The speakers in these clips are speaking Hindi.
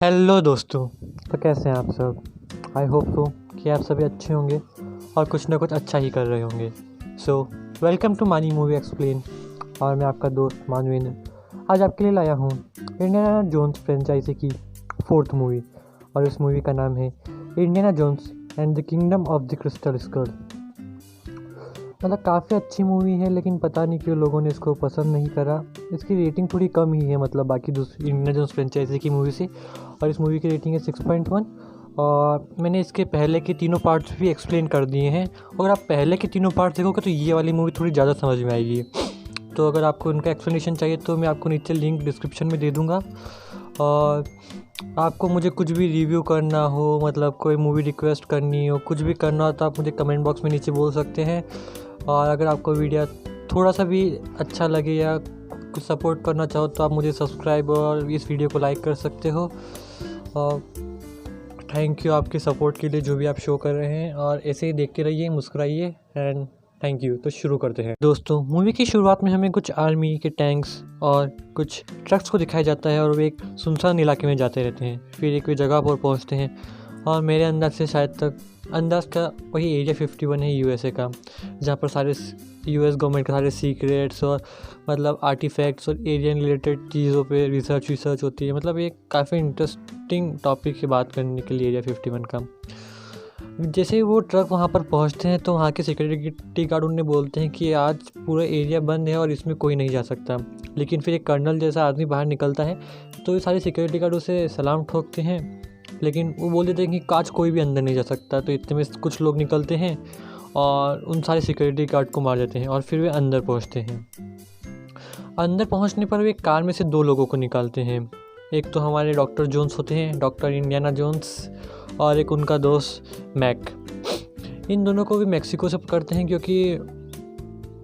हेलो दोस्तों। तो कैसे हैं आप सब। आई होप सो कि आप सभी अच्छे होंगे और कुछ ना कुछ अच्छा ही कर रहे होंगे। सो वेलकम टू मानी मूवी एक्सप्लेन। और मैं आपका दोस्त मानवेंद्र आज आपके लिए लाया हूँ इंडियाना जोन्स फ्रेंचाइजी की 4th मूवी। और इस मूवी का नाम है Indiana Jones and the Kingdom of the Crystal Skull. मतलब काफ़ी अच्छी मूवी है, लेकिन पता नहीं क्यों लोगों ने इसको पसंद नहीं करा। इसकी रेटिंग थोड़ी कम ही है, मतलब बाकी दूसरी इंडियाना जोन्स फ्रेंचाइजी की मूवी से। और इस मूवी की रेटिंग है 6.1। और मैंने इसके पहले के तीनों पार्ट्स भी एक्सप्लेन कर दिए हैं। अगर आप पहले के तीनों पार्ट्स देखोगे तो ये वाली मूवी थोड़ी ज़्यादा समझ में आएगी। तो अगर आपको उनका एक्सप्लेनेशन चाहिए तो मैं आपको नीचे लिंक डिस्क्रिप्शन में दे दूँगा। और आपको मुझे कुछ भी रिव्यू करना हो, मतलब कोई मूवी रिक्वेस्ट करनी हो, कुछ भी करना हो तो आप मुझे कमेंट बॉक्स में नीचे बोल सकते हैं। और अगर आपको वीडियो थोड़ा सा भी अच्छा लगे या कुछ सपोर्ट करना चाहो तो आप मुझे सब्सक्राइब और इस वीडियो को लाइक कर सकते हो। और थैंक यू आपके सपोर्ट के लिए जो भी आप शो कर रहे हैं, और ऐसे ही देखते रहिए, मुस्कुराइए एंड थैंक यू। तो शुरू करते हैं दोस्तों। मूवी की शुरुआत में हमें कुछ आर्मी के टैंक्स और कुछ ट्रक्स को दिखाया जाता है और वे एक सुनसान इलाके में जाते रहते हैं। फिर एक जगह पर पहुंचते हैं और मेरे अंदाज से शायद तक अंदाज का वही एरिया 51 है यूएसए का, जहाँ पर सारे यूएस गवर्नमेंट के सारे सीक्रेट्स और मतलब आर्टिफैक्ट्स और एरियन रिलेटेड चीज़ों पे रिसर्च होती है। मतलब ये काफ़ी इंटरेस्टिंग टॉपिक की बात करने के लिए एरिया 51 का। जैसे ही वो ट्रक वहाँ पर पहुँचते हैं तो वहाँ के सिक्योरिटी गार्ड उन्हें बोलते हैं कि आज पूरा एरिया बंद है और इसमें कोई नहीं जा सकता। लेकिन फिर एक कर्नल जैसा आदमी बाहर निकलता है तो ये सारे सिक्योरिटी गार्ड उसे सलाम ठोकते हैं, लेकिन वो बोल देते हैं कि आज कोई भी अंदर नहीं जा सकता। तो इतने में कुछ लोग निकलते हैं और उन सारे सिक्योरिटी गार्ड को मार देते हैं और फिर वे अंदर पहुंचते हैं। अंदर पहुंचने पर वे कार में से 2 लोगों को निकालते हैं। एक तो हमारे डॉक्टर जोन्स होते हैं, डॉक्टर इंडियाना जोन्स, और एक उनका दोस्त मैक। इन दोनों को भी मेक्सिको से पकड़ते हैं क्योंकि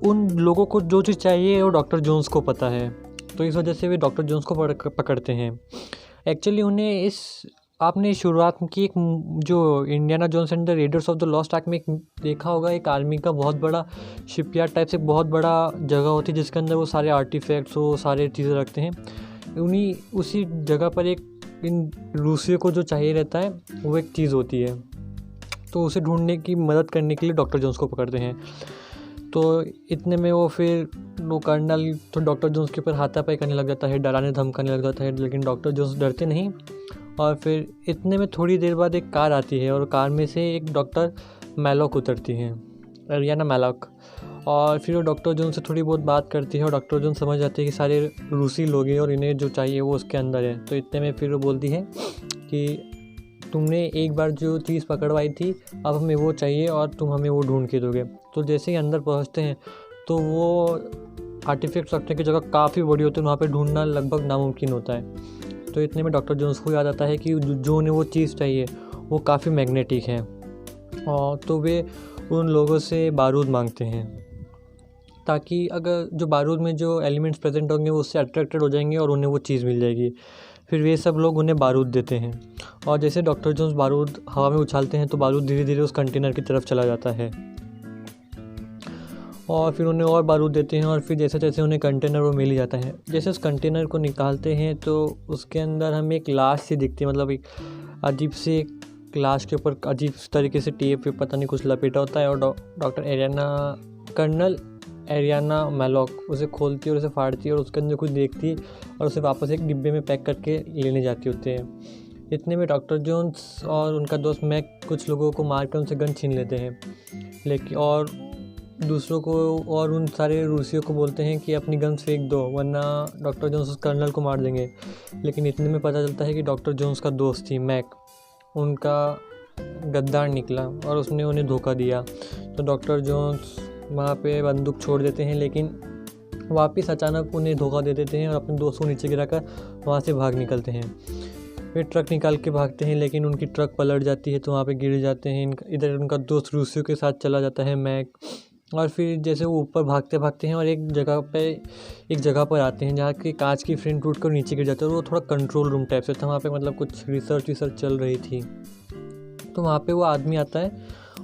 उन लोगों को जो चीज़ चाहिए वो डॉक्टर जोन्स को पता है। तो इस वजह से वे डॉक्टर जोन्स को पकड़ते हैं। एक्चुअली उन्हें आपने शुरुआत की एक जो Indiana Jones and the Raiders of the Lost Ark में एक देखा होगा, एक आर्मी का बहुत बड़ा शिपयार्ड टाइप से बहुत बड़ा जगह होती है जिसके अंदर वो सारे आर्टिफैक्ट्स वो सारे चीज़ें रखते हैं। उसी जगह पर एक इन रूसियों को जो चाहिए रहता है वो एक चीज़ होती है, तो उसे ढूंढने की मदद करने के लिए डॉक्टर जोन्स को पकड़ते हैं। तो इतने में वो कर्नल तो डॉक्टर जोन्स के ऊपर हाथापाई करने लग जाता है, डराने धमकाने लग जाता है, लेकिन डॉक्टर जोन्स डरते नहीं। और फिर इतने में थोड़ी देर बाद एक कार आती है और कार में से एक डॉक्टर मैलॉक उतरती हैं, एरियाना मैलॉक। और फिर वो डॉक्टर जोन से थोड़ी बहुत बात करती है और डॉक्टर जोन समझ जाते हैं कि सारे रूसी लोग हैं और इन्हें जो चाहिए वो उसके अंदर है। तो इतने में फिर वो बोलती है कि तुमने एक बार जो चीज़ पकड़वाई थी अब हमें वो चाहिए और तुम हमें वो ढूंढ के दोगे। तो जैसे ही अंदर पहुंचते हैं तो वो आर्टिफैक्ट्स रखने की जगह काफ़ी बड़ी होती है, वहाँ पे ढूंढना लगभग नामुमकिन होता है। तो इतने में डॉक्टर जोन्स को याद आता है कि जो उन्हें वो चीज़ चाहिए वो काफ़ी मैग्नेटिक है, और तो वे उन लोगों से बारूद मांगते हैं ताकि अगर जो बारूद में जो एलिमेंट्स प्रेजेंट होंगे वो उससे अट्रैक्टेड हो जाएंगे और उन्हें वो चीज़ मिल जाएगी। फिर वे सब लोग उन्हें बारूद देते हैं और जैसे डॉक्टर जोन्स बारूद हवा में उछालते हैं तो बारूद धीरे धीरे उस कंटेनर की तरफ चला जाता है और फिर उन्हें और बारूद देते हैं। और फिर जैसे जैसे उन्हें कंटेनर वो मिल ही जाता है। जैसे उस कंटेनर को निकालते हैं तो उसके अंदर हमें एक लाश सी दिखती है, मतलब एक अजीब सी एक लाश के ऊपर अजीब तरीके से टेप पे पता नहीं कुछ लपेटा होता है। और डॉक्टर कर्नल एरियाना मैलॉक उसे खोलती है और उसे फाड़ती है और उसके अंदर कुछ देखती है और उसे वापस एक डिब्बे में पैक करके लेने जाती होते हैं। इतने में डॉक्टर जोन्स और उनका दोस्त मैक कुछ लोगों को मारकर उनसे गन छीन लेते हैं, लेकिन और दूसरों को और उन सारे रूसियों को बोलते हैं कि अपनी गन्स फेंक दो वरना डॉक्टर जोन्स उस कर्नल को मार देंगे। लेकिन इतने में पता चलता है कि डॉक्टर जोन्स का दोस्त थी मैक, उनका गद्दार निकला और उसने उन्हें धोखा दिया। तो डॉक्टर जोन्स वहाँ पे बंदूक छोड़ देते हैं, लेकिन वापस अचानक उन्हें धोखा दे देते हैं और अपने दोस्त को नीचे गिराकर वहाँ से भाग निकलते हैं। वे ट्रक निकाल के भागते हैं, लेकिन उनकी ट्रक पलट जाती है तो वहाँ पे गिर जाते हैं। इधर उनका दोस्त रूसियों के साथ चला जाता है मैक। और फिर जैसे वो ऊपर भागते भागते हैं और एक जगह पर आते हैं जहाँ की कांच की फ्रेम टूट कर नीचे गिर जाता है और वो थोड़ा कंट्रोल रूम टाइप से था, वहाँ पे मतलब कुछ रिसर्च चल रही थी। तो वहाँ पे वो आदमी आता है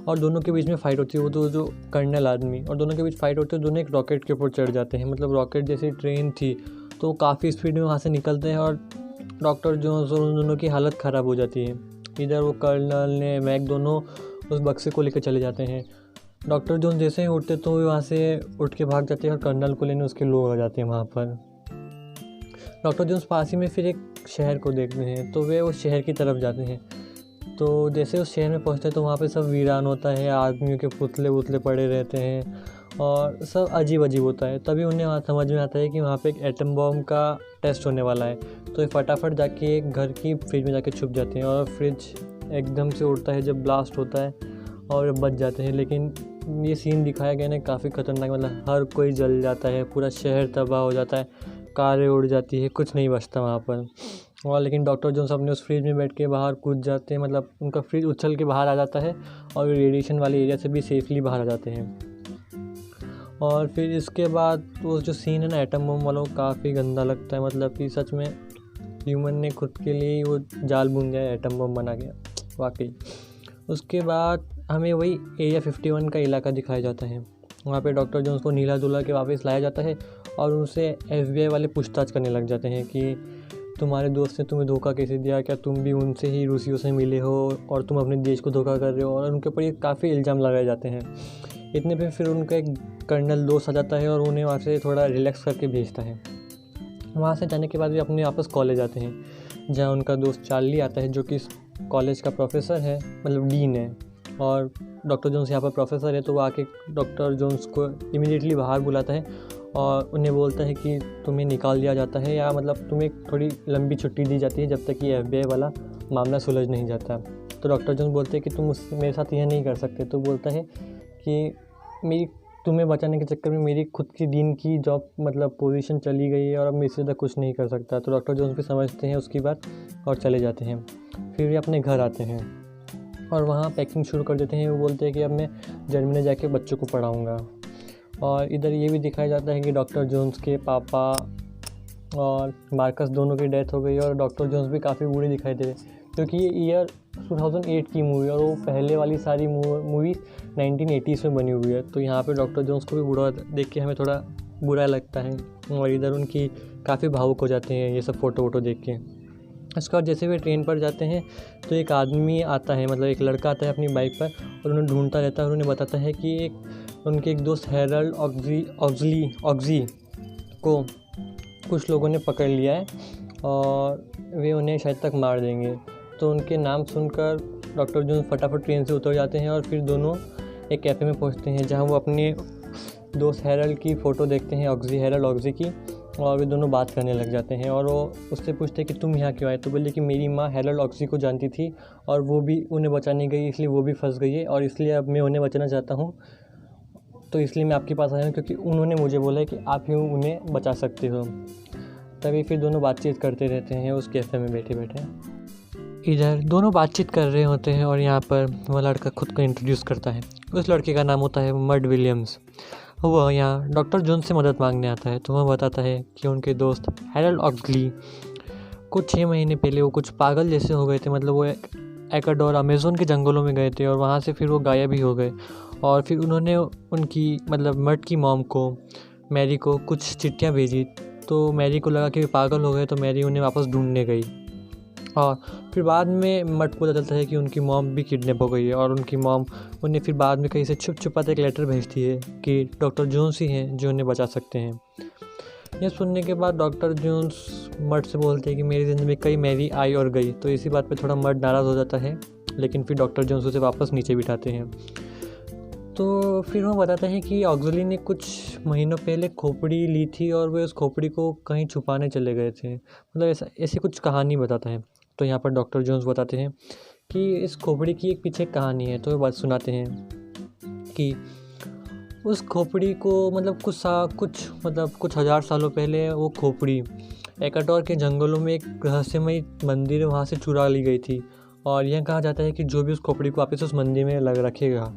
और दोनों के बीच में फ़ाइट होती है। वो जो कर्नल आदमी और दोनों के बीच फ़ाइट होती है। दोनों एक रॉकेट के ऊपर चढ़ जाते हैं, मतलब रॉकेट जैसी ट्रेन थी तो काफ़ी स्पीड में वहाँ से निकलते हैं और डॉक्टर जोन्स और उन दोनों की हालत ख़राब हो जाती है। इधर वो कर्नल ने मैक दोनों उस बक्से को लेकर चले जाते हैं। डॉक्टर जोन्स जैसे ही उठते तो वो वहाँ से उठ के भाग जाते हैं और कर्नल को लेने उसके लोग आ जाते हैं वहाँ पर। डॉक्टर जोन्स पास ही में फिर एक शहर को देखते हैं, तो वे उस शहर की तरफ जाते हैं। तो जैसे उस शहर में पहुँचते हैं तो वहाँ पे सब वीरान होता है, आदमियों के पुतले उतले पड़े रहते हैं और सब अजीब अजीब होता है। तभी उन्हें वहाँ समझ में आता है कि वहाँ पे एक एटम बॉम्ब का टेस्ट होने वाला है। तो ये फटाफट जाके एक घर की फ्रिज में जाके छुप जाते हैं और फ्रिज एकदम से उड़ता है जब ब्लास्ट होता है और बच जाते हैं। लेकिन ये सीन दिखाया गया ना काफ़ी ख़तरनाक, मतलब हर कोई जल जाता है, पूरा शहर तबाह हो जाता है, कारें उड़ जाती है, कुछ नहीं बचता वहाँ पर। और लेकिन डॉक्टर जोन्स अपने उस फ्रिज में बैठ के बाहर कूद जाते हैं, मतलब उनका फ्रिज उछल के बाहर आ जाता है और रेडिएशन वाले एरिया से भी सेफली बाहर आ जाते हैं। और फिर इसके बाद वो जो सीन है ना एटम बम वाला, वो काफ़ी गंदा लगता है। मतलब कि सच में ह्यूमन ने खुद के लिए ही वो जाल बुन दिया, एटम बम बना गया वाकई। उसके बाद हमें वही एरिया 51 का इलाका दिखाया जाता है। वहाँ पे डॉक्टर जोन्स को नीला धुला के वापस लाया जाता है और उनसे FBI वाले पूछताछ करने लग जाते हैं कि तुम्हारे दोस्त ने तुम्हें धोखा कैसे दिया, क्या तुम भी उनसे ही रूसियों से मिले हो और तुम अपने देश को धोखा कर रहे हो। और उनके ऊपर ये काफ़ी इल्ज़ाम लगाए जाते हैं। इतने पे फिर उनका एक कर्नल दोस्त आ जाता है और उन्हें वहाँ से थोड़ा रिलैक्स करके भेजता है। वहाँ से जाने के बाद वे अपने वापस कॉलेज आते हैं, जहाँ उनका दोस्त चार्ली आता है जो कि कॉलेज का प्रोफेसर है, मतलब डीन है। और डॉक्टर जोन्स यहाँ पर प्रोफेसर है, तो वो आके डॉक्टर जोन्स को इमीडिएटली बाहर बुलाता है और उन्हें बोलता है कि तुम्हें निकाल दिया जाता है, या मतलब तुम्हें थोड़ी लंबी छुट्टी दी जाती है जब तक कि FBI वाला मामला सुलझ नहीं जाता। तो डॉक्टर जोन्स बोलते हैं कि तुम मेरे साथ यह नहीं कर सकते। तो बोलता है कि मेरी तुम्हें बचाने के चक्कर में मेरी खुद की डीन की जॉब मतलब पोजीशन चली गई है और अब मैं इससे ज़्यादा कुछ नहीं कर सकता। तो डॉक्टर जोन्स भी समझते हैं उसकी बात और चले जाते हैं। फिर वे अपने घर आते हैं और वहाँ पैकिंग शुरू कर देते हैं। वो बोलते हैं कि अब मैं जर्मनी जाके बच्चों को पढ़ाऊँगा। और इधर ये भी दिखाया जाता है कि डॉक्टर जोन्स के पापा और मार्कस दोनों की डेथ हो गई और डॉक्टर जोन्स भी काफ़ी बूढ़े दिखाई दे रहे, क्योंकि ये ईयर 2008 की मूवी और वो पहले वाली सारी मूवी 1980s में बनी हुई है। तो यहाँ पे डॉक्टर जोन्स को भी बूढ़ा देख के हमें थोड़ा बुरा लगता है और इधर उनकी काफ़ी भावुक हो जाते हैं ये सब फ़ोटो वोटो देख के। इसके बाद जैसे वे ट्रेन पर जाते हैं तो एक आदमी आता है, मतलब एक लड़का आता है अपनी बाइक पर और उन्हें ढूंढता रहता है और उन्हें बताता है कि उनके एक दोस्त हैरल्ड ऑक्जी को कुछ लोगों ने पकड़ लिया है और वे उन्हें शायद तक मार देंगे। तो उनके नाम सुनकर डॉक्टर जोन्स फटाफट ट्रेन से उतर जाते हैं और फिर दोनों एक कैफ़े में पहुंचते हैं, जहां वो अपने दोस्त हैरल्ड की फ़ोटो देखते हैं, हैरल्ड ऑक्जी की, और वे दोनों बात करने लग जाते हैं। और वो उससे पूछते हैं कि तुम यहाँ क्यों आए। तो बोले कि मेरी माँ हैरल्ड ऑक्जी को जानती थी और वो भी उन्हें बचाने गई, इसलिए वो भी फंस गई है और इसलिए अब मैं उन्हें बचाना चाहता हूँ। तो इसलिए मैं आपके पास आया हूँ क्योंकि उन्होंने मुझे बोला है कि आप ही उन्हें बचा सकते हो। तभी फिर दोनों बातचीत करते रहते हैं उस कैफ़े में बैठे बैठे। इधर दोनों बातचीत कर रहे होते हैं और यहाँ पर वह लड़का खुद को इंट्रोड्यूस करता है। उस लड़के का नाम होता है मड विलियम्स। वह यहाँ डॉक्टर जोन्स से मदद मांगने आता है। तो वह बताता है कि उनके दोस्त हैरल्ड ऑक्सली कुछ 6 महीने पहले वो कुछ पागल जैसे हो गए थे, मतलब वो एक्वाडोर अमेज़न के जंगलों में गए थे और वहाँ से फिर वो गायब ही हो गए। और फिर उन्होंने उनकी मतलब मड की मॉम को, मैरी को, कुछ चिट्ठियाँ भेजी। तो मैरी को लगा कि वे पागल हो गए, तो मैरी उन्हें वापस ढूंढने गई। और फिर बाद में मड को पता चलता है कि उनकी मॉम भी किडनैप हो गई है और उनकी मॉम उन्हें फिर बाद में कहीं से छुपाते एक लेटर भेजती है कि डॉक्टर जोन्स ही हैं जो उन्हें बचा सकते हैं। यह सुनने के बाद डॉक्टर जोन्स मड से बोलते हैं कि मेरी ज़िंदगी में कई मैरी आई और गई। तो इसी बात पे थोड़ा मड नाराज़ हो जाता है, लेकिन फिर डॉक्टर जोन्स उसे वापस नीचे बिठाते हैं। तो फिर वो बताता है कि ऑक्सली ने कुछ महीनों पहले खोपड़ी ली थी और वे उस खोपड़ी को कहीं छुपाने चले गए थे, मतलब ऐसी कुछ कहानी बताता है। तो यहाँ पर डॉक्टर जोन्स बताते हैं कि इस खोपड़ी की एक पीछे कहानी है। तो वे बात सुनाते हैं कि उस खोपड़ी को मतलब कुछ हज़ार सालों पहले वो खोपड़ी एक्वाडोर के जंगलों में एक रहस्यमयी मंदिर वहाँ से चुरा ली गई थी। और यह कहा जाता है कि जो भी उस खोपड़ी को वापस उस मंदिर में रखेगा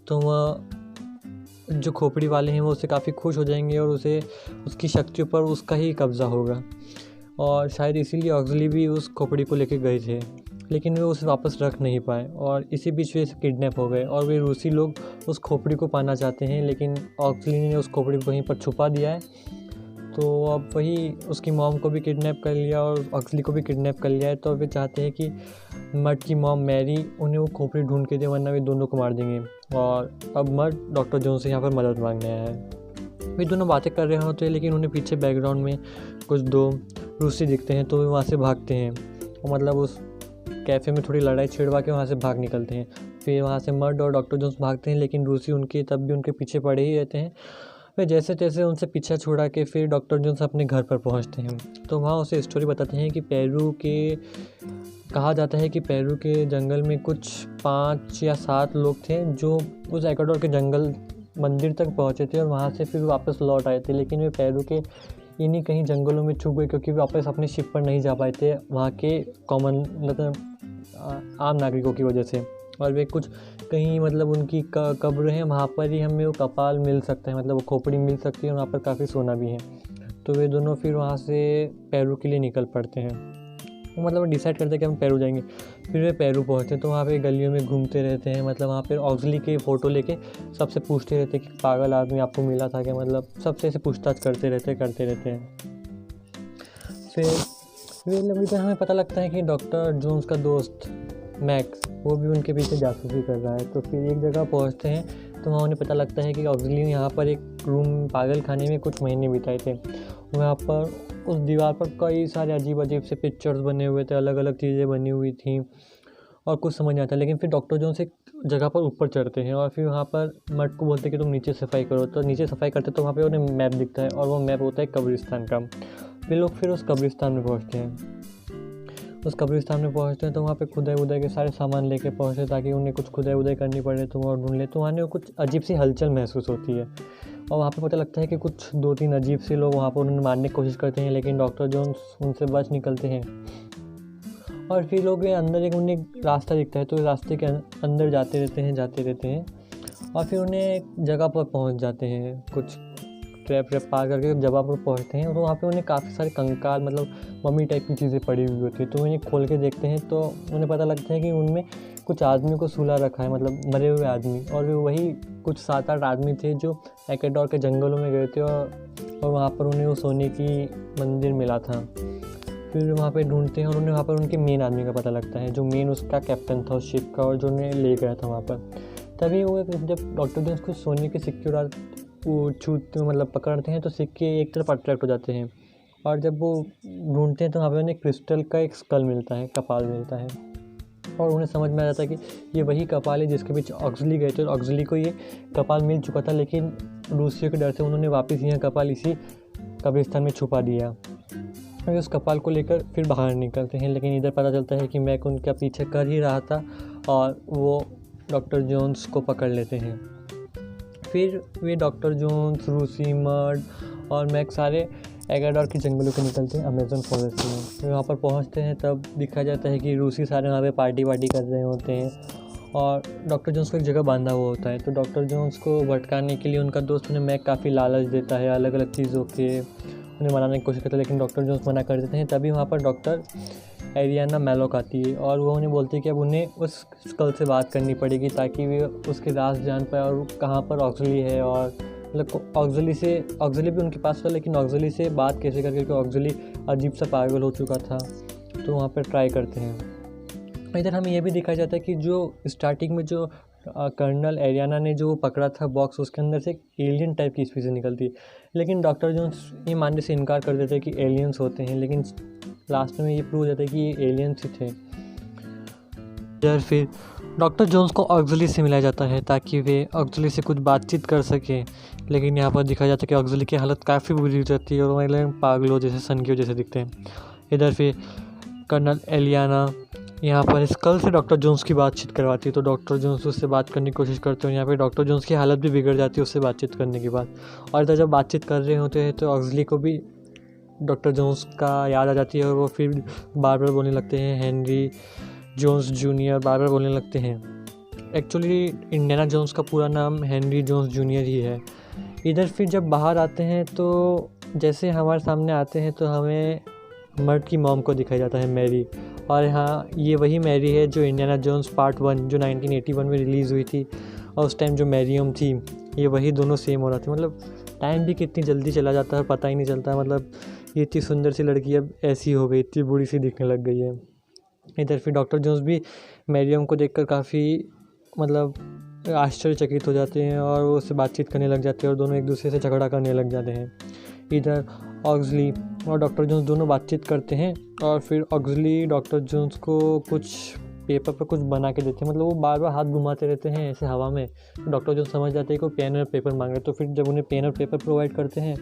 तो वह जो खोपड़ी वाले हैं वो उससे काफ़ी खुश हो जाएंगे और उसे उसकी शक्तियों पर उसका ही कब्ज़ा होगा। और शायद इसीलिए ऑक्सली भी उस खोपड़ी को लेके गए थे, लेकिन वे उसे वापस रख नहीं पाए और इसी बीच वे किडनैप हो गए। और वे रूसी लोग उस खोपड़ी को पाना चाहते हैं, लेकिन ऑक्सली ने उस खोपड़ी को कहीं पर छुपा दिया है। तो अब वही उसकी मॉम को भी किडनैप कर लिया और ऑक्सली को भी किडनैप कर लिया है। तो वे चाहते हैं कि मर्ट की मॉम मैरी उन्हें वो खोपड़ी ढूंढ के दे, वरना वे दोनों को मार देंगे। और अब मर्ट डॉक्टर जोन्स से यहाँ पर मदद मांगने आया है। वे दोनों बातें कर रहे होते हैं, लेकिन उन्हें पीछे बैकग्राउंड में कुछ दो रूसी दिखते हैं, तो वे वहाँ से भागते हैं और मतलब उस कैफ़े में थोड़ी लड़ाई छिड़वा के वहाँ से भाग निकलते हैं। फिर वहाँ से मर्ट और डॉक्टर जोन्स भागते हैं, लेकिन रूसी उनके तब भी उनके पीछे पड़े ही रहते हैं। वे जैसे तैसे उनसे पीछा छुड़ा के फिर डॉक्टर जोन्स अपने घर पर पहुँचते हैं। तो वहाँ उसे स्टोरी बताते हैं कि कहा जाता है कि पेरू के जंगल में कुछ 5 या 7 लोग थे जो उस एक्वाडोर के जंगल मंदिर तक पहुँचे थे और वहाँ से फिर वापस लौट आए थे। लेकिन वे पेरू के इन्हीं कहीं जंगलों में छुप गए, क्योंकि वे वापस अपने शिप पर नहीं जा पाए थे वहाँ के कॉमन मतलब आम नागरिकों की वजह से। और वे कुछ कहीं मतलब उनकी कब्र है, वहाँ पर ही हमें वो कपाल मिल सकता है, मतलब वो खोपड़ी मिल सकती है, वहाँ पर काफ़ी सोना भी है। तो वे दोनों फिर वहाँ से पेरू के लिए निकल पड़ते हैं। वो मतलब डिसाइड करते हैं कि हम पेरू जाएंगे। फिर वे पेरू पहुँचते हैं तो वहाँ पे गलियों में घूमते रहते हैं, मतलब वहाँ पे ऑक्सली के फ़ोटो लेके सबसे पूछते रहते हैं कि पागल आदमी आपको मिला था क्या, मतलब सबसे ऐसे पूछताछ करते रहते हैं। फिर अभी तक हमें पता लगता है कि डॉक्टर जोन्स का दोस्त मैक्स वो भी उनके पीछे जासूसी कर रहा है। तो फिर एक जगह पहुँचते हैं तो वहाँ उन्हें पता लगता है कि ऑक्सली यहाँ पर एक रूम पागल खाने में कुछ महीने बिताए थे। वहाँ पर उस दीवार पर कई सारे अजीब से पिक्चर्स बने हुए थे, अलग अलग चीज़ें बनी हुई थी और कुछ समझ नहीं आता। लेकिन फिर डॉक्टर जोन्स एक जगह पर ऊपर चढ़ते हैं और फिर वहाँ पर मर्ट को बोलते हैं कि तुम नीचे सफाई करो। तो नीचे सफाई करते तो वहाँ पे उन्हें मैप दिखता है और वो मैप होता है कब्रिस्तान का। वे लोग फिर उस कब्रिस्तान में पहुँचते हैं। तो वहाँ पे खुदाई के सारे सामान लेके पहुँचते ताकि उन्हें कुछ खुदाई करनी पड़े तो वो ढूंढ ले। तो वहाँ कुछ अजीब सी हलचल महसूस होती है और वहाँ पे पता लगता है कि कुछ 2-3 अजीब से लोग वहाँ पर उन्हें मारने की कोशिश करते हैं, लेकिन डॉक्टर जोन्स उनसे बच निकलते हैं। और फिर लोग अंदर एक उन्हें रास्ता दिखता है, तो रास्ते के अंदर जाते रहते हैं और फिर उन्हें एक जगह पर पहुँच जाते हैं। कुछ ट्रैप पार करके जगह पर पहुँचते हैं और वहाँ पे उन्हें काफ़ी सारे कंकाल मतलब मम्मी टाइप की चीज़ें पड़ी हुई होती है। तो उन्हें खोल के देखते हैं तो उन्हें पता लगता है कि उनमें कुछ आदमियों को सुला रखा है, मतलब मरे हुए आदमी। और वे वही कुछ 7-8 आदमी थे जो एक्वाडोर के जंगलों में गए थे और वहाँ पर उन्हें वो सोने की मंदिर मिला था। फिर वहाँ पे ढूंढते हैं और उन्हें वहाँ पर उनके मेन आदमी का पता लगता है, जो मेन उसका कैप्टन था उस शिप का और जो उन्हें ले गया था वहाँ पर। तभी वो जब डॉक्टर जोन्स को सोने के सिक्के वो छूते मतलब पकड़ते हैं तो सिक्के एक तरफ अट्रैक्ट हो जाते हैं। और जब वो ढूंढते हैं तो वहाँ पे उन्हें क्रिस्टल का एक स्कल मिलता है, कपाल मिलता है और उन्हें समझ में आ जाता है कि ये वही कपाल है जिसके बीच ऑक्सली गए थे। और ऑक्सली को ये कपाल मिल चुका था, लेकिन रूसियों के डर से उन्होंने वापस यह कपाल इसी कब्रिस्तान में छुपा दिया। और उस कपाल को लेकर फिर बाहर निकलते हैं, लेकिन इधर पता चलता है कि मैक उनका पीछे कर ही रहा था और वो डॉक्टर जोन्स को पकड़ लेते हैं। फिर वे डॉक्टर जोन्स, रूसी, मर्ट और मैक सारे एक्वाडोर के जंगलों के निकलते हैं अमेज़न फॉरेस्ट में। फिर वहाँ पर पहुँचते हैं तब दिखा जाता है कि रूसी सारे वहाँ पे पार्टी कर रहे होते हैं और डॉक्टर जोन्स को एक जगह बांधा हुआ होता है। तो डॉक्टर जोन्स को भटकाने के लिए उनका दोस्त उन्हें मैक काफ़ी लालच देता है, अलग अलग चीज़ों के उन्हें मनाने की कोशिश करता है, लेकिन डॉक्टर जोन्स मना कर देते हैं। तभी वहाँ पर डॉक्टर एरियाना मैलोक आती है और वो उन्हें बोलती है कि अब उन्हें उस स्कल से बात करनी पड़ेगी ताकि वे उसके राज जान पाए और कहाँ पर ऑक्सली है। और मतलब ऑक्सली भी उनके पास था, लेकिन ऑक्सली से बात कैसे करके, क्योंकि ऑक्सली अजीब सा पागल हो चुका था। तो वहाँ पर ट्राई करते हैं। इधर हमें यह भी दिखाया जाता है कि जो स्टार्टिंग में जो कर्नल एरियाना ने जो पकड़ा था बॉक्स, उसके अंदर से एलियन टाइप की स्पीसीज निकलती है, लेकिन डॉक्टर जोन्स ये मानने से इनकार कर देते हैं कि एलियंस होते हैं। लेकिन लास्ट में ये प्रूव हो जाता है कि ये एलियंस ही थे। यार फिर डॉक्टर जोन्स को ऑक्सली से मिलाया जाता है ताकि वे ऑक्सली से कुछ बातचीत कर सकें, लेकिन यहाँ पर दिखाया जाता है कि ऑक्सली की हालत काफ़ी बुरी हो जाती है और मतलब पागलों जैसे सनकियों जैसे दिखते हैं। इधर फिर कर्नल एलियाना यहाँ पर स्कल से डॉक्टर जोन्स की बातचीत करवाती है, तो डॉक्टर जोन्स उससे बात करने की कोशिश करते हैं। यहाँ पे डॉक्टर जोन्स की हालत भी बिगड़ जाती है उससे बातचीत करने के बाद। और इधर जब बातचीत कर रहे होते हैं तो ऑक्सली को भी डॉक्टर जोन्स का याद आ जाती है और वो फिर बार बार बोलने लगते हैं हेनरी जोन्स जूनियर, बार बार बोलने लगते हैं। एक्चुअली इंडियाना जोन्स का पूरा नाम हेनरी जोन्स जूनियर ही है। इधर फिर जब बाहर आते हैं तो जैसे हमारे सामने आते हैं तो हमें मर्ट की मॉम को दिखाया जाता है, मैरी। और हाँ, ये वही मैरी है जो इंडियाना जोन्स पार्ट 1 जो 1981 में रिलीज़ हुई थी, और उस टाइम जो मैरियम थी ये वही दोनों सेम हो रहा था। मतलब टाइम भी कितनी जल्दी चला जाता है पता ही नहीं चलता। मतलब ये इतनी सुंदर सी लड़की अब ऐसी हो गई, इतनी बूढ़ी सी दिखने लग गई है। इधर फिर डॉक्टर जोन्स भी मैरियम को देखकर काफ़ी मतलब आश्चर्यचकित हो जाते हैं और वो उससे बातचीत करने लग जाते हैं और दोनों एक दूसरे से झगड़ा करने लग जाते हैं। इधर ऑक्सली और डॉक्टर जोन्स दोनों बातचीत करते हैं और फिर ऑक्सली डॉक्टर जोन्स को कुछ पेपर पर कुछ बना के देते हैं। मतलब वो बार बार हाथ घुमाते रहते हैं ऐसे हवा में, तो डॉक्टर जोन्स समझ जाते हैं कि वो पेन और पेपर मांग रहे हैं। तो फिर जब उन्हें पेन और पेपर प्रोवाइड करते हैं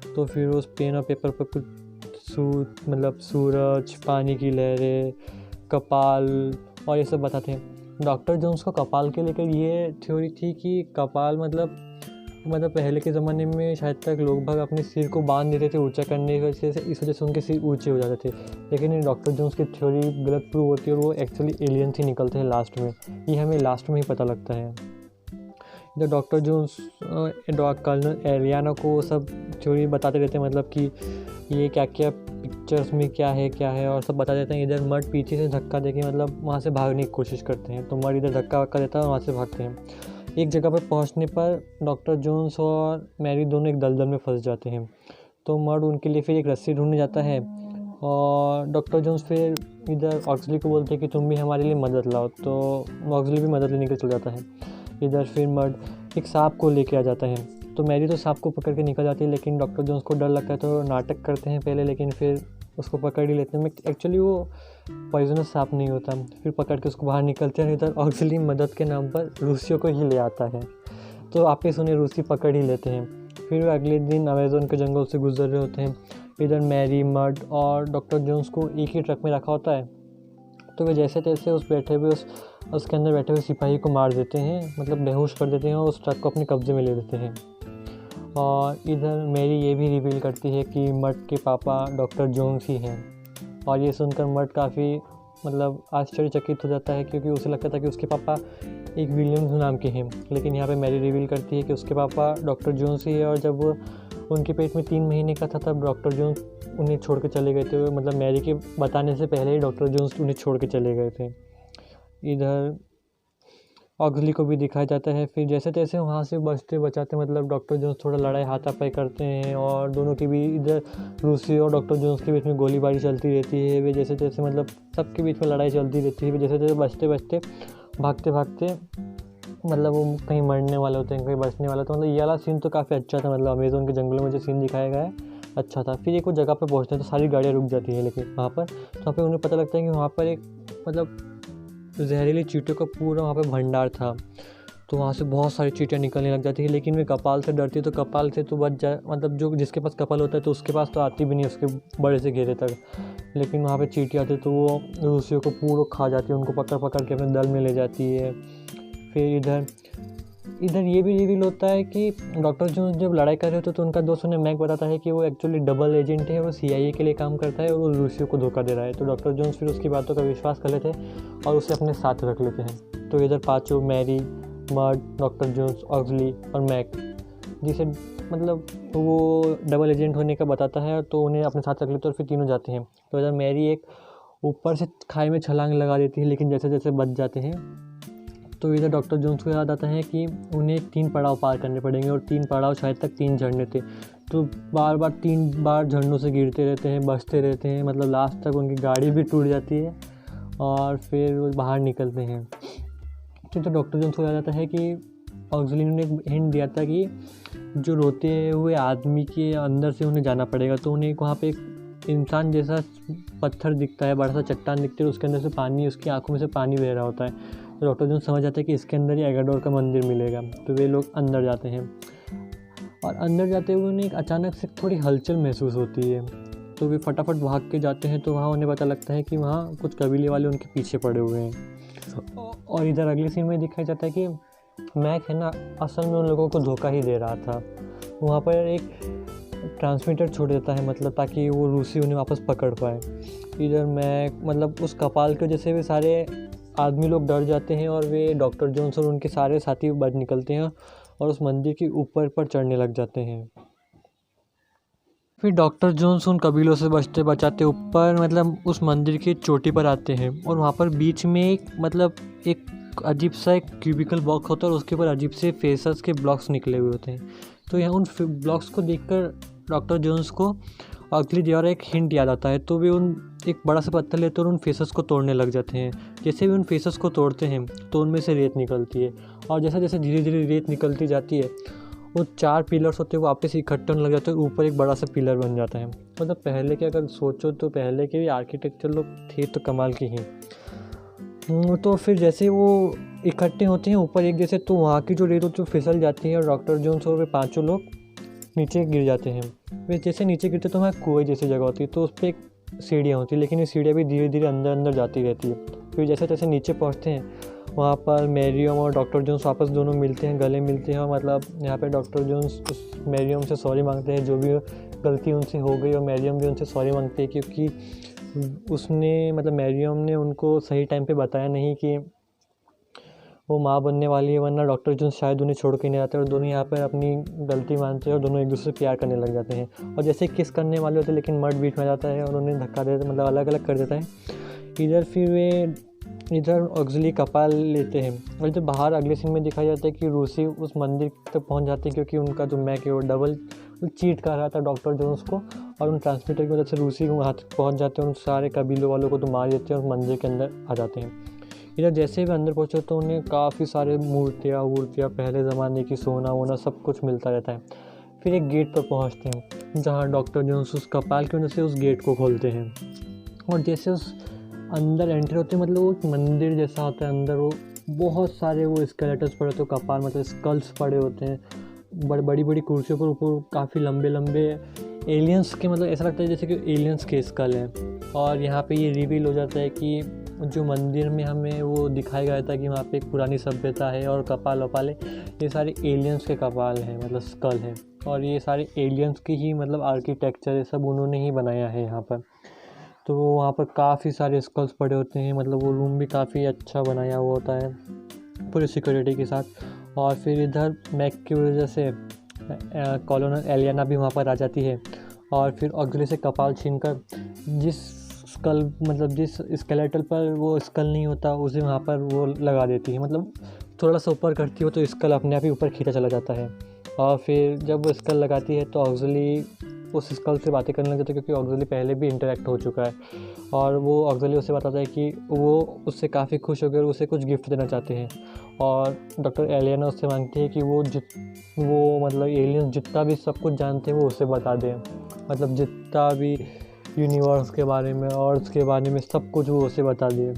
तो फिर उस पेन और पेपर पर कुछ मतलब सूरज, पानी की लहरें, कपाल और ये सब बताते हैं। डॉक्टर जोन्स को कपाल के लेकर ये थ्योरी थी कि कपाल मतलब पहले के ज़माने में शायद तक लोग भाग अपने सिर को बांध देते थे ऊंचा करने की वजह से, इस वजह से उनके सिर ऊंचे हो जाते थे। लेकिन ये डॉक्टर जोन्स की थ्योरी गलत प्रूव होती है और वो एक्चुअली एलियंस ही निकलते हैं लास्ट में। ये हमें लास्ट में ही पता लगता है। इधर डॉक्टर जोन्स कर्नल एरियाना को सब थ्योरी बताते रहते हैं, मतलब कि ये क्या क्या पिक्चर्स में क्या है और सब बता देते हैं। इधर मर्ड पीछे से धक्का देके मतलब वहाँ से भागने की कोशिश करते हैं, तो मर्ड इधर धक्का वक्का देता है और वहाँ से भागते हैं। एक जगह पर पहुँचने पर डॉक्टर जोन्स और मैरी दोनों एक दलदल में फंस जाते हैं, तो मर्ड उनके लिए फिर एक रस्सी ढूंढने जाता है और डॉक्टर जोन्स फिर इधर ऑक्सली को बोलते हैं कि तुम भी हमारे लिए मदद लाओ, तो ऑक्सली भी मदद लेने के चल जाता है। इधर फिर मर्ड एक सांप को लेके आ जाता है, तो मैरी तो सांप को पकड़ के निकल जाती है, लेकिन डॉक्टर जोन्स को डर लगता है तो नाटक करते हैं पहले, लेकिन फिर उसको पकड़ ही लेते हैं। एक्चुअली वो पॉइजनस सांप नहीं होता, फिर पकड़ के उसको बाहर निकलते हैं। इधर ऑक्सली मदद के नाम पर रूसियों को ही ले आता है, तो आप ही सुने रूसी पकड़ ही लेते हैं। फिर अगले दिन अमेज़न के जंगल से गुजर रहे होते हैं। इधर मैरी, मर्ड और डॉक्टर जोन्स को एक ही ट्रक में रखा होता है, तो वे जैसे तैसे उसके अंदर बैठे हुए सिपाही को मार देते हैं, मतलब बेहोश कर देते हैं और उस ट्रक को अपने कब्जे में ले लेते हैं। और इधर मैरी ये भी रिवील करती है कि मर्ड के पापा डॉक्टर जोन्स ही हैं, और ये सुनकर मर्ड काफ़ी मतलब आश्चर्यचकित हो जाता है, क्योंकि उसे लगता था कि उसके पापा एक विलियम्स नाम के हैं। लेकिन यहाँ पे मैरी रिवील करती है कि उसके पापा डॉक्टर जोन्स ही है, और जब वो उनके पेट में 3 महीने का था तब डॉक्टर जोन्स उन्हें छोड़ के चले गए थे। मतलब मैरी के बताने से पहले ही डॉक्टर जोन्स उन्हें छोड़ के चले गए थे। इधर ऑक्सली को भी दिखाया जाता है। फिर जैसे तैसे वहाँ से बचते बचाते मतलब डॉक्टर जोन्स थोड़ा लड़ाई हाथापाई करते हैं, और दोनों के भी इधर रूसी और डॉक्टर जोन्स के बीच में गोलीबारी चलती रहती है। वे जैसे तैसे मतलब सबके बीच में लड़ाई चलती रहती है। वे जैसे तैसे बचते बचते भागते भागते मतलब वो कहीं मरने वाले होते हैं, कहीं बचने वाला। तो मतलब ये वाला सीन तो काफ़ी अच्छा था, मतलब अमेज़न के जंगलों में जो सीन दिखाया गया है अच्छा था। फिर एक वो जगह पर पहुँचते हैं तो सारी गाड़ियाँ रुक जाती हैं, लेकिन वहाँ पर तो वहाँ पर उन्हें पता लगता है कि वहाँ पर एक मतलब जहरीली चींटियों का पूरा वहाँ पे भंडार था। तो वहाँ से बहुत सारी चींटियाँ निकलने लग जाती है, लेकिन वे कपाल से डरती है, तो कपाल से तो बच जाए, मतलब जो जिसके पास कपाल होता है तो उसके पास तो आती भी नहीं उसके बड़े से घेरे तक। लेकिन वहाँ पे चींटियाँ आती है तो वो रूसियों को पूरा खा जाती है, उनको पकड़ पकड़ के अपने दल में ले जाती है। फिर इधर ये भी रिवील होता है कि डॉक्टर जोन्स जब लड़ाई कर रहे होते तो उनका दोस्त उन्हें मैक बताता है कि वो एक्चुअली डबल एजेंट है, वो CIA के लिए काम करता है और वो रूसियों को धोखा दे रहा है। तो डॉक्टर जोन्स फिर उसकी बातों का विश्वास कर लेते हैं और उसे अपने साथ रख लेते हैं। तो इधर पाँचों Mary, Mutt, doctor Jones, Oxley और मैक, जिसे मतलब वो डबल एजेंट होने का बताता है, तो उन्हें अपने साथ रख लेते हैं और फिर तीनों जाते हैं। तो इधर मैरी एक ऊपर से खाई में छलांग लगा देती है, लेकिन जैसे जैसे बच जाते हैं तो इधर डॉक्टर जोन्स को याद आता है कि उन्हें 3 पड़ाव पार करने पड़ेंगे, और 3 पड़ाव शायद तक 3 झरने थे। तो बार बार 3 बार झरनों से गिरते रहते हैं, बचते रहते हैं, मतलब लास्ट तक उनकी गाड़ी भी टूट जाती है और फिर वो बाहर निकलते हैं। तो डॉक्टर जोन्स को याद आता है कि ऑक्सली ने एक हिंट दिया था कि जो रोते हुए आदमी के अंदर से उन्हें जाना पड़ेगा। तो उन्हें वहाँ पे एक इंसान जैसा पत्थर दिखता है, बड़ा सा चट्टान दिखती है, उसके अंदर से पानी, उसकी आंखों में से पानी बह रहा होता है। तो डॉक्टर जोन्स समझ जाते हैं कि इसके अंदर ही एगाडोर का मंदिर मिलेगा। तो वे लोग अंदर जाते हैं, और अंदर जाते हुए उन्हें एक अचानक से थोड़ी हलचल महसूस होती है। तो वे फटाफट भाग के जाते हैं, तो वहाँ उन्हें पता लगता है कि वहाँ कुछ कबीले वाले उनके पीछे पड़े हुए हैं। और इधर अगले सीन में दिखाया जाता है कि मैक है ना, असल में उन लोगों को धोखा ही दे रहा था। वहाँ पर एक ट्रांसमीटर छोड़ देता है, मतलब ताकि वो रूसी उन्हें वापस पकड़ पाए। इधर मैक मतलब उस कपाल की वजह से वे सारे आदमी लोग डर जाते हैं, और वे डॉक्टर जोन्स और उनके सारे साथी बच निकलते हैं और उस मंदिर के ऊपर पर चढ़ने लग जाते हैं। फिर डॉक्टर जोन्स उन कबीलों से बचते बचाते ऊपर मतलब उस मंदिर की चोटी पर आते हैं, और वहाँ पर बीच में एक अजीब सा एक क्यूबिकल बॉक्स होता है, और उसके ऊपर अजीब से फेसस के ब्लॉक्स निकले हुए होते हैं। तो यहाँ उन ब्लॉक्स को देखकर डॉक्टर जोन्स को अगली दीवार एक हिंट याद आता है। तो वे उन एक बड़ा सा पत्थर लेते हैं और उन फेसेस को तोड़ने लग जाते हैं। जैसे भी उन फेसेस को तोड़ते हैं तो उनमें से रेत निकलती है, और जैसे जैसे धीरे धीरे रेत निकलती जाती है वो 4 पिलर्स होते हैं वो वापस इकट्ठे होने लग जाते हैं, ऊपर एक बड़ा सा पिलर बन जाता है। मतलब पहले के अगर सोचो तो पहले के भी आर्किटेक्चर लोग थे तो कमाल के ही। तो फिर जैसे वो इकट्ठे होते हैं ऊपर एक जैसे, तो वहाँ की जो रेत होती है वो फिसल जाती है और डॉक्टर जोन्स और वे 5 लोग नीचे गिर जाते हैं। वे जैसे नीचे गिरते तो वहाँ कुएं जैसी जगह होती है, तो उस पर एक सीढ़ियाँ होती है, लेकिन ये सीढ़ियाँ भी धीरे धीरे अंदर अंदर जाती रहती है। फिर जैसे जैसे नीचे पहुँचते हैं वहाँ पर मैरियम और डॉक्टर जोन्स वापस दोनों मिलते हैं, गले मिलते हैं, और मतलब यहाँ पे डॉक्टर जोन्स उस मैरियम से सॉरी मांगते हैं जो भी गलती उनसे हो गई, और मैरियम भी उनसे सॉरी मांगते हैं क्योंकि उसने मतलब मैरियम ने उनको सही टाइम पे बताया नहीं कि वो माँ बनने वाली है, वरना डॉक्टर जोन्स शायद उन्हें छोड़ के नहीं आते। और दोनों यहाँ पर अपनी गलती मानते हैं और दोनों एक दूसरे से प्यार करने लग जाते हैं। और जैसे किस करने वाले होते हैं लेकिन मर्ड बीच में आ जाता है और उन्हें धक्का देता मतलब अलग अलग कर देता है। इधर फिर वे इधर ऑक्सिली कपाल लेते हैं, और जब बाहर अगले सीन में दिखाया जाता है कि रूसी उस मंदिर तक पहुंच जाते हैं क्योंकि उनका जो मैक है वो डबल चीट कर रहा था डॉक्टर जोन्स को, और उन ट्रांसमीटर की वजह से रूसी वहाँ तक पहुँच जाते हैं। उन सारे कबीलों वालों को तो मार देते हैं और मंदिर के अंदर आ जाते हैं। इधर जैसे भी अंदर पहुँचे तो उन्हें काफ़ी सारे मूर्तियाँ वूर्तियाँ पहले ज़माने की सोना वोना सब कुछ मिलता रहता है। फिर एक गेट पर पहुँचते हैं जहाँ डॉक्टर जोन्स उस कपाल की वजह से उस गेट को खोलते हैं, और जैसे उस अंदर एंटर होते हैं मतलब वो एक मंदिर जैसा होता है। अंदर वो बहुत सारे वो स्केलेटन्स पड़े होते हैं, कपाल मतलब स्कल्स पड़े होते हैं, बड़ी बड़ी कुर्सियों पर ऊपर काफ़ी लंबे लंबे एलियंस के, मतलब ऐसा लगता है जैसे कि एलियंस के स्कल हैं। और यहाँ पे ये रिवील हो जाता है कि जो मंदिर में हमें वो दिखाया गया था कि वहाँ पे एक पुरानी सभ्यता है और कपाल वपाल है, ये सारे एलियंस के कपाल हैं मतलब स्कल है, और ये सारे एलियंस की ही मतलब आर्किटेक्चर है, सब उन्होंने ही बनाया है यहाँ पर। तो वहाँ पर काफ़ी सारे स्कल्स पड़े होते हैं, मतलब वो रूम भी काफ़ी अच्छा बनाया हुआ होता है पूरी सिक्योरिटी के साथ। और फिर इधर मैक की वजह से कॉलोनल एलियाना भी वहाँ पर आ जाती है, और फिर ऑक्सिली से कपाल छीनकर जिस स्कल मतलब जिस स्केलेटल पर वो स्कल नहीं होता उसे वहाँ पर वो लगा देती है, मतलब थोड़ा सा ऊपर करती हो तो स्कल अपने आप ही ऊपर खींचा चला जाता है। और फिर जब वो स्कल लगाती है तो ऑक्सिली उस स्कल से बातें करने लग जाता है क्योंकि ऑक्सिली पहले भी इंटरेक्ट हो चुका है, और वो ऑक्सिली उसे बताता है कि वो उससे काफ़ी खुश हो गए और उसे कुछ गिफ्ट देना चाहते हैं। और डॉक्टर एलियाना उससे मांगती है कि वो मतलब एलियंस जितना भी सब कुछ जानते हैं वो उसे बता दें, मतलब जितना भी यूनिवर्स के बारे में और उसके बारे में सब कुछ वो उसे बता दिए।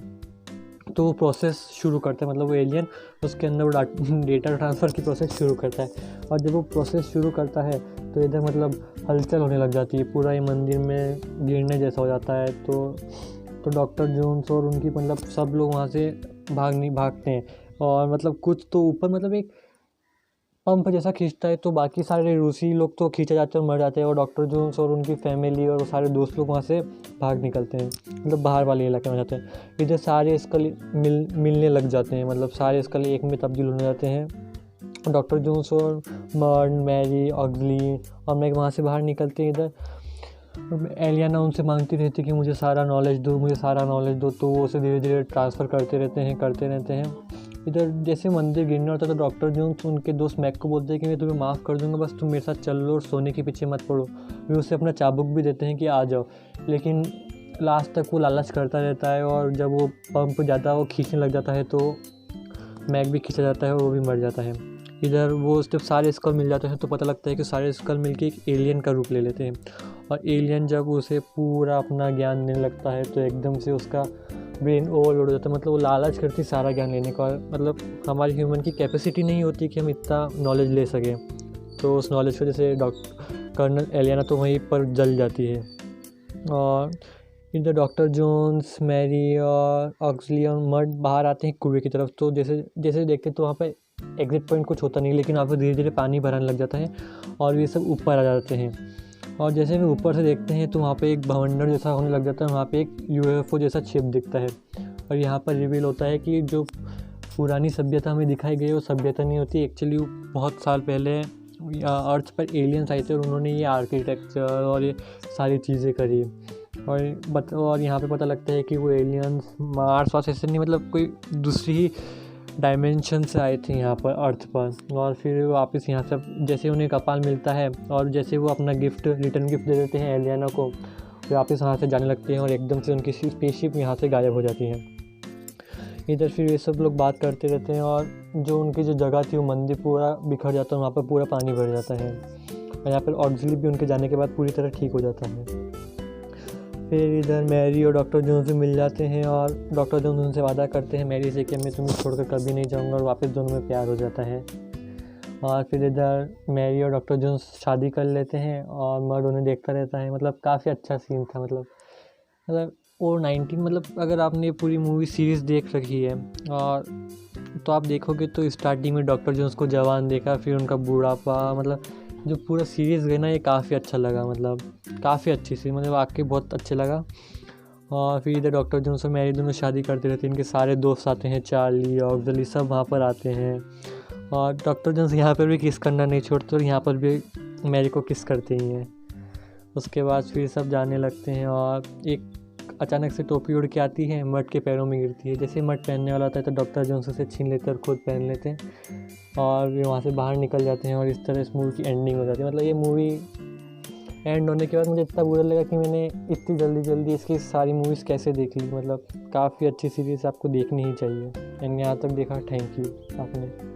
तो वो प्रोसेस शुरू करता है, मतलब वो एलियन उसके अंदर वो डेटा ट्रांसफ़र की प्रोसेस शुरू करता है। और जब वो प्रोसेस शुरू करता है तो इधर मतलब हलचल होने लग जाती है, पूरा ये मंदिर में गिरने जैसा हो जाता है। तो डॉक्टर जोन्स और उनकी मतलब सब लोग वहाँ से भागते हैं, और मतलब कुछ तो ऊपर मतलब एक पंप जैसा खींचता है तो बाकी सारे रूसी लोग तो खींचे जाते हैं और मर जाते हैं, और डॉक्टर जोन्स और उनकी फैमिली और वो सारे दोस्त लोग वहाँ से भाग निकलते हैं, मतलब बाहर वाले इलाके में जाते हैं। इधर सारे स्कल मिलने लग जाते हैं, मतलब सारे स्कल एक में तब्दील होने जाते हैं। डॉक्टर जोन्स और मर्ड मैरी ऑक्सिली और मैक वहाँ से बाहर निकलते हैं। इधर एलियाना उनसे मांगती रहती है कि मुझे सारा नॉलेज दो, तो वो उसे धीरे धीरे ट्रांसफ़र करते रहते हैं। इधर जैसे मंदिर गिरने होता है तो डॉक्टर जोन्स उनके दोस्त मैक को बोलते हैं कि मैं तुम्हें माफ़ कर दूंगा, बस तुम मेरे साथ चल लो और सोने के पीछे मत पड़ो। वे उसे अपना चाबुक भी देते हैं कि आ जाओ, लेकिन लास्ट तक वो लालच करता रहता है, और जब वो पंप ज़्यादा वो खींचने लग जाता है तो मैक भी खींचा जाता है और वो भी मर जाता है। इधर वो जब सारे स्कल मिल जाते हैं तो पता लगता है कि सारे स्कल मिलके एक एलियन का रूप ले लेते हैं, और एलियन जब उसे पूरा अपना ज्ञान देने लगता है तो एकदम से उसका ब्रेन ओवरलोड हो जाता है, मतलब वो लालच करती सारा ज्ञान लेने का, मतलब हमारी ह्यूमन की कैपेसिटी नहीं होती कि हम इतना नॉलेज ले सकें। तो उस नॉलेज की वजह से कर्नल एलियाना तो वहीं पर जल जाती है। और इधर डॉक्टर जोन्स मैरी और ऑक्सिली और मर्ड बाहर आते हैं कुएं की तरफ, तो जैसे जैसे देखते हैं तो वहाँ पर एग्जिट पॉइंट कुछ होता नहीं, लेकिन वहाँ पर धीरे धीरे पानी भरने लग जाता है और ये सब ऊपर आ जाते हैं। और जैसे भी ऊपर से देखते हैं तो वहाँ पे एक भवंडर जैसा होने लग जाता है, वहाँ पे एक यूएफओ जैसा शिप दिखता है, और यहाँ पर रिवील होता है कि जो पुरानी सभ्यता हमें दिखाई गई वो सभ्यता नहीं होती, एक्चुअली बहुत साल पहले अर्थ पर एलियंस आए थे और उन्होंने ये आर्किटेक्चर और ये सारी चीज़ें करी। और यहाँ पे पता लगता है कि वो एलियंस मार्स वार्स ऐसे नहीं, मतलब कोई दूसरी ही डायमेंशन से आए थे यहाँ पर अर्थ पर, और फिर वापस यहाँ से जैसे उन्हें कपाल मिलता है और जैसे वो अपना गिफ्ट रिटर्न गिफ्ट दे देते हैं एलियाना को, वे वापस वहाँ से जाने लगते हैं और एकदम से उनकी स्पेसशिप यहाँ से गायब हो जाती है। इधर फिर ये सब लोग बात करते रहते हैं और जो उनकी जो जगह थी वो मंदिर पूरा बिखर जाता है, वहाँ पर पूरा पानी भर जाता है और यहाँ पर ऑक्सली भी उनके जाने के बाद पूरी तरह ठीक हो जाता है। फिर इधर मैरी और डॉक्टर जोन्स से मिल जाते हैं और डॉक्टर जोन्स उनसे वादा करते हैं मैरी से कि मैं तुम्हें छोड़कर कभी नहीं जाऊँगा, और वापस दोनों में प्यार हो जाता है। और फिर इधर मैरी और डॉक्टर जोन्स शादी कर लेते हैं और मर्ड उन्हें देखता रहता है। मतलब काफ़ी अच्छा सीन था। मतलब वो 19 मतलब अगर आपने पूरी मूवी सीरीज़ देख रखी है और तो आप देखोगे तो स्टार्टिंग में डॉक्टर जोन्स को जवान देखा, फिर उनका बुढ़ापा, मतलब जो पूरा सीरीज़ है ना ये काफ़ी अच्छा लगा। मतलब काफ़ी अच्छी सी, मतलब वाकई बहुत अच्छे लगा। और फिर इधर डॉक्टर जोन्स और मैरी दोनों शादी करते रहते हैं, इनके सारे दोस्त आते हैं, चार्ली ऑक्सली सब वहाँ पर आते हैं और डॉक्टर जोन्स यहाँ पर भी किस करना नहीं छोड़ते और यहाँ पर भी मैरी को किस करते ही हैं। उसके बाद फिर सब जाने लगते हैं और एक अचानक से टोपी उड़ के आती है, मर्ड के पैरों में गिरती है। जैसे मर्ड पहनने वाला होता है तो डॉक्टर जोन्स उसे छीन लेते हैं और खुद पहन लेते हैं और वे वहाँ से बाहर निकल जाते हैं और इस तरह इस मूवी की एंडिंग हो जाती है। मतलब ये मूवी एंड होने के बाद मुझे इतना बुरा लगा कि मैंने इतनी जल्दी इसकी सारी मूवीज़ कैसे देख ली। मतलब काफ़ी अच्छी सीरीज़, आपको देखनी ही चाहिए। एंड यहाँ तक देखा, थैंक यू आपने।